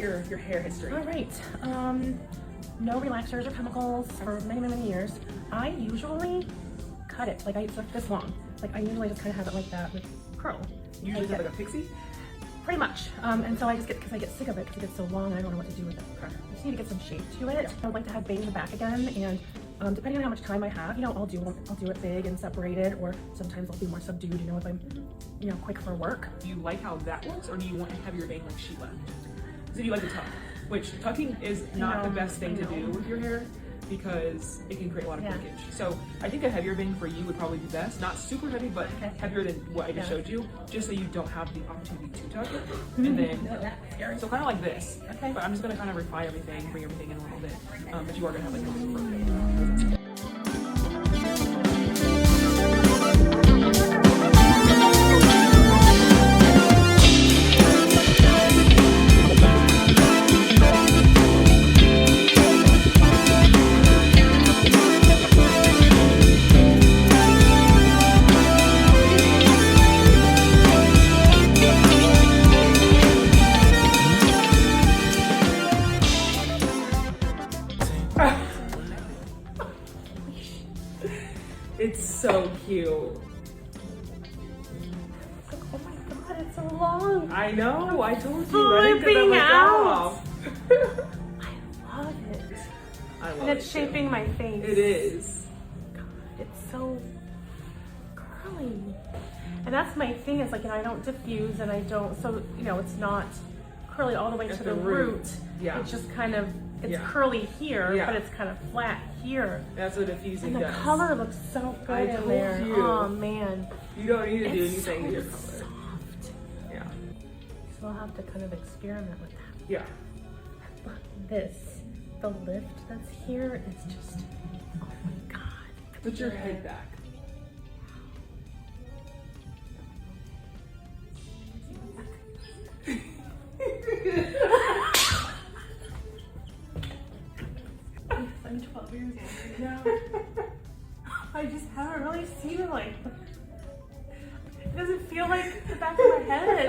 your hair history. All right. No relaxers or chemicals for many, many years. I usually cut it like it's like this long. Like I usually just kind of have it like that with curl. You usually have like a pixie? Pretty much. And so I just because I get sick of it because it gets so long and I don't know what to do with it. I just need to get some shape to it. I would like to have bangs back again, and depending on how much time I have, you know, I'll do it big and separated, or sometimes I'll be more subdued, you know, if I'm, you know, quick for work. Do you like how that looks, or do you want to have your bang like she left? So you like to tuck, which tucking is not the best thing to do with your hair because it can create a lot of breakage. So I think a heavier bang for you would probably be best. Not super heavy, but heavier than what I just showed you, just so you don't have the opportunity to tuck it. And then, so kind of like this. Okay. But I'm just gonna kind of refine everything, bring everything in a little bit. But you are gonna have like a little It's so cute. Oh my god, it's so long. I know, I told you. I didn't get that Flipping much out. off. I love it. I love and it's shaping too. my face. It is. God, it's so curly. And that's my thing, is like, you know, I don't diffuse and I don't, so, you know, it's not curly all the way to the root. Yeah. It's just kind of, it's curly here, but it's kind of flat here. That's what diffusing does. And the color looks so good in there. Oh man. You don't need to do anything so to your color. Soft. Yeah. So I'll have to kind of experiment with that. Yeah. But the lift that's here is just, oh my god. Put your head back. I'm 12 years old now. I just haven't really seen it like, it doesn't feel like the back of my head.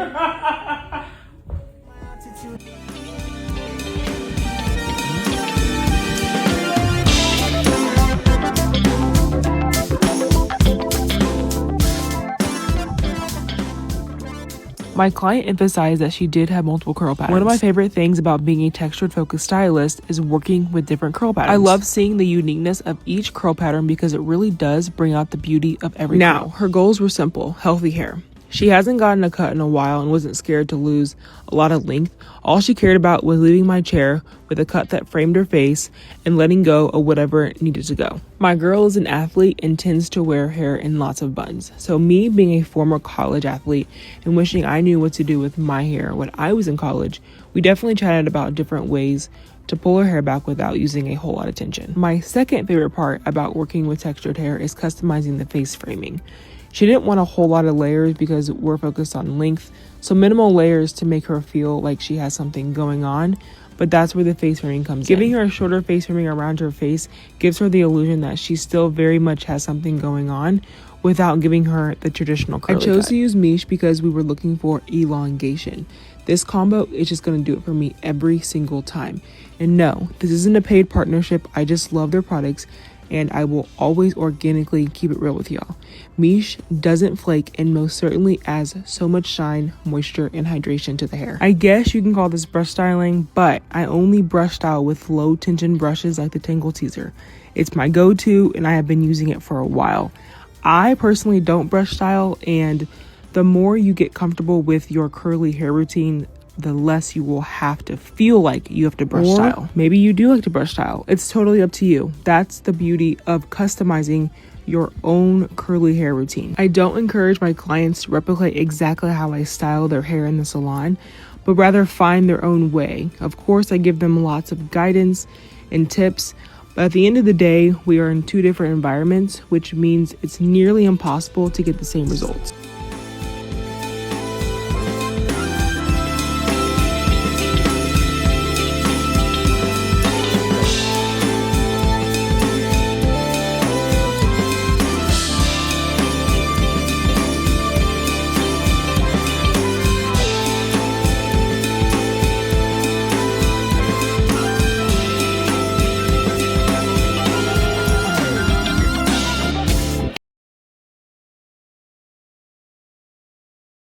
My client emphasized that she did have multiple curl patterns. One of my favorite things about being a textured focused stylist is working with different curl patterns. I love seeing the uniqueness of each curl pattern because it really does bring out the beauty of every curl. Her goals were simple: healthy hair. She hasn't gotten a cut in a while and wasn't scared to lose a lot of length. All she cared about was leaving my chair with a cut that framed her face and letting go of whatever needed to go. My girl is an athlete and tends to wear hair in lots of buns. So me being a former college athlete and wishing I knew what to do with my hair when I was in college, we definitely chatted about different ways to pull her hair back without using a whole lot of tension. My second favorite part about working with textured hair is customizing the face framing. She didn't want a whole lot of layers because we're focused on length, so minimal layers to make her feel like she has something going on, but that's where the face framing comes in. Giving her a shorter face framing around her face gives her the illusion that she still very much has something going on without giving her the traditional curly cut. I chose to use Miche because we were looking for elongation. This combo is just going to do it for me every single time. And no, this isn't a paid partnership. I just love their products and I will always organically keep it real with y'all. Miche doesn't flake and most certainly adds so much shine, moisture, and hydration to the hair. I guess you can call this brush styling, but I only brush style with low tension brushes like the Tangle Teaser. It's my go-to and I have been using it for a while. I personally don't brush style, and the more you get comfortable with your curly hair routine, the less you will have to feel like you have to brush style. Maybe you do like to brush style. It's totally up to you. That's the beauty of customizing your own curly hair routine. I don't encourage my clients to replicate exactly how I style their hair in the salon, but rather find their own way. Of course, I give them lots of guidance and tips, but at the end of the day, we are in two different environments, which means it's nearly impossible to get the same results.